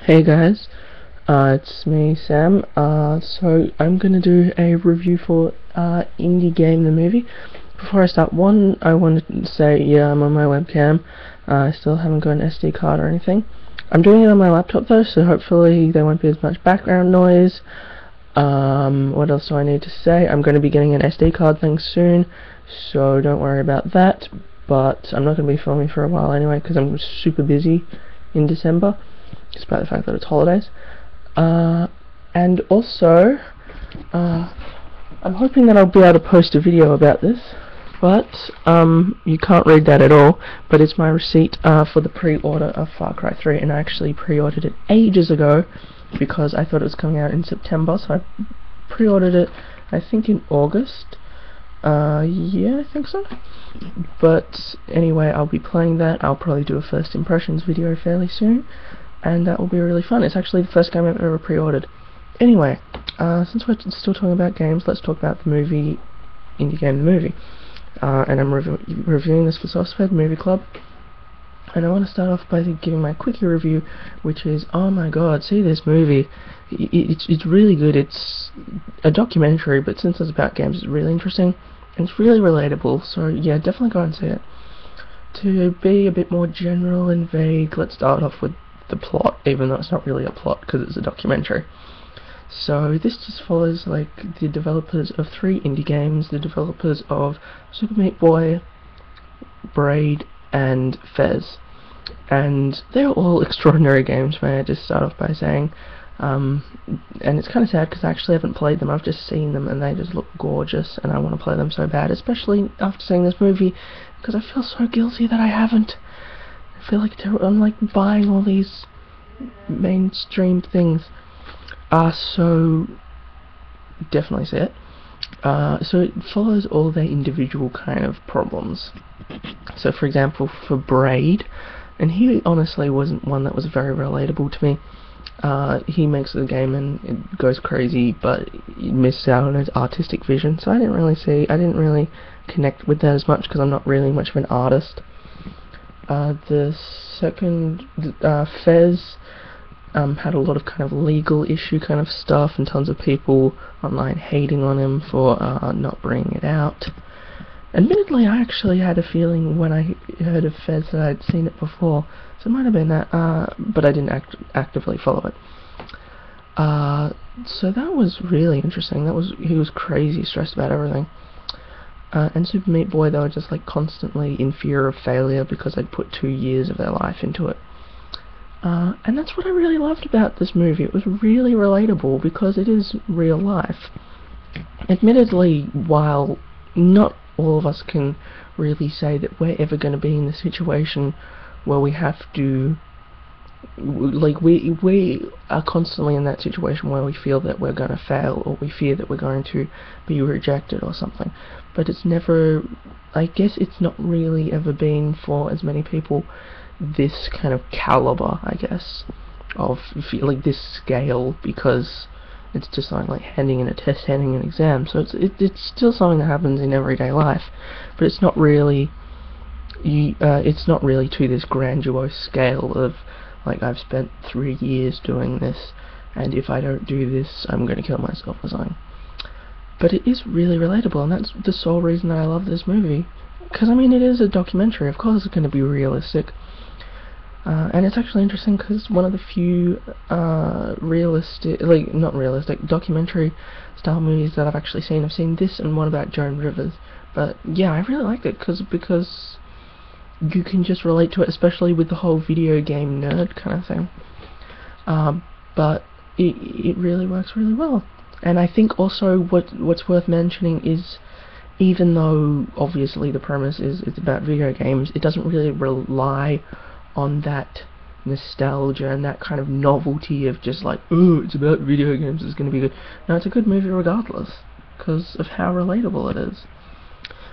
Hey guys, it's me, Sam. So I'm gonna do a review for Indie Game the movie. Before I start, I wanted to say, yeah, I'm on my webcam. I still haven't got an SD card or anything. I'm doing it on my laptop though, so hopefully there won't be as much background noise. What else do I need to say? I'm going to be getting an SD card thing soon, so don't worry about that. But I'm not going to be filming for a while anyway, because I'm super busy in December, despite the fact that it's holidays. And also, I'm hoping that I'll be able to post a video about this, but you can't read that at all. But it's my receipt for the pre-order of Far Cry 3, and I actually pre-ordered it ages ago because I thought it was coming out in September, so I pre-ordered it I think in August. Yeah, I think so. But anyway, I'll be playing that. I'll probably do a first impressions video fairly soon, and that will be really fun. It's actually the first game I've ever pre-ordered. Anyway, since we're still talking about games, let's talk about the movie, Indie Game the movie. And I'm reviewing this for Sourcefed Movie Club. And I want to start off by giving my quickie review, which is, oh my god, see this movie. It's really good. It's a documentary, but since it's about games, it's really interesting. And it's really relatable, so yeah, definitely go and see it. To be a bit more general and vague, let's start off with the plot, even though it's not really a plot, because it's a documentary. So this just follows like the developers of 3 indie games, the developers of Super Meat Boy, Braid, and Fez. And they're all extraordinary games, may I just start off by saying. And it's kind of sad because I actually haven't played them. I've just seen them and they just look gorgeous, and I want to play them so bad, especially after seeing this movie, because I feel so guilty that I haven't. I feel like I'm like buying all these mainstream things. So definitely see it. So it follows all their individual kind of problems. So for example, for Braid, and he honestly wasn't one that was very relatable to me. He makes the game and it goes crazy, but he missed out on his artistic vision, so I didn't really connect with that as much because I'm not really much of an artist. The second, Fez, had a lot of kind of legal issue kind of stuff, and tons of people online hating on him for not bringing it out. Admittedly, I actually had a feeling when I heard of Fez that I'd seen it before, so it might have been that, but I didn't actively follow it. So that was really interesting. He was crazy stressed about everything. And Super Meat Boy, they were just like constantly in fear of failure because they'd put 2 years of their life into it. And that's what I really loved about this movie. It was really relatable because it is real life. Admittedly, while not all of us can really say that we're ever going to be in the situation where we have to, like, we are constantly in that situation where we feel that we're going to fail, or we fear that we're going to be rejected or something. But it's never, I guess it's not really ever been for as many people this kind of caliber, I guess, of like this scale, because it's just something like handing in a test, handing in an exam. So it's still something that happens in everyday life, but it's not really to this grandiose scale of like, I've spent 3 years doing this, and if I don't do this, I'm going to kill myself or something. But it is really relatable, and that's the sole reason that I love this movie. Because, I mean, it is a documentary, of course it's going to be realistic. And it's actually interesting because one of the few not realistic, documentary style movies that I've actually seen. I've seen this and one about Joan Rivers. But yeah, I really liked it because you can just relate to it, especially with the whole video game nerd kind of thing. But it really works really well. And I think also what's worth mentioning is, even though obviously the premise is about video games, it doesn't really rely on that nostalgia and that kind of novelty of just like, oh, it's about video games, it's going to be good. No, it's a good movie regardless, because of how relatable it is.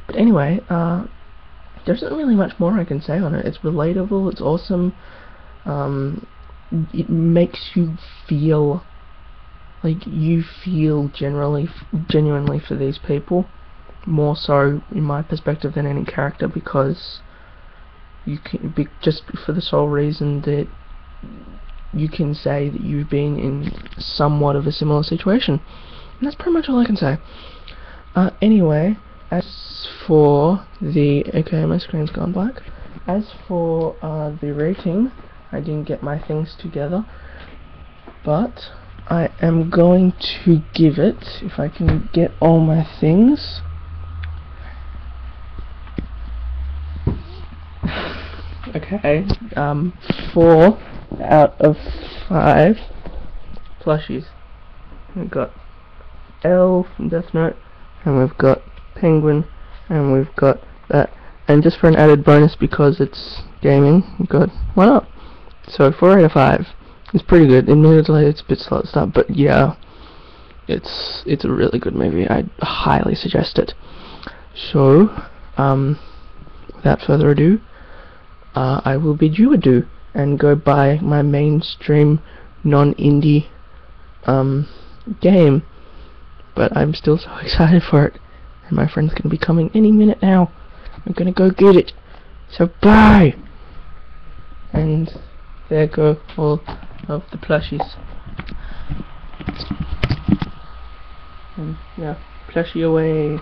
But anyway, there isn't really much more I can say on it. It's relatable, it's awesome. It makes you feel like you feel genuinely for these people, more so in my perspective than any character, because you can be just for the sole reason that you can say that you've been in somewhat of a similar situation. And that's pretty much all I can say. Anyway, as for the... okay, my screen's gone black. As for the rating, I didn't get my things together, but I am going to give it, if I can get all my things. Okay, 4 out of 5 plushies. We've got Elle from Death Note, and we've got Penguin, and we've got that. And just for an added bonus, because it's gaming, we've got why not? So 4 out of 5. It's pretty good. Admittedly, it's a bit slow at the start, but yeah, it's a really good movie. I highly suggest it. So, without further ado, I will bid you adieu and go buy my mainstream non-indie game. But I'm still so excited for it, and my friend's gonna be coming any minute now. I'm gonna go get it. So bye. And there go all of the plushies. And yeah, plushie away.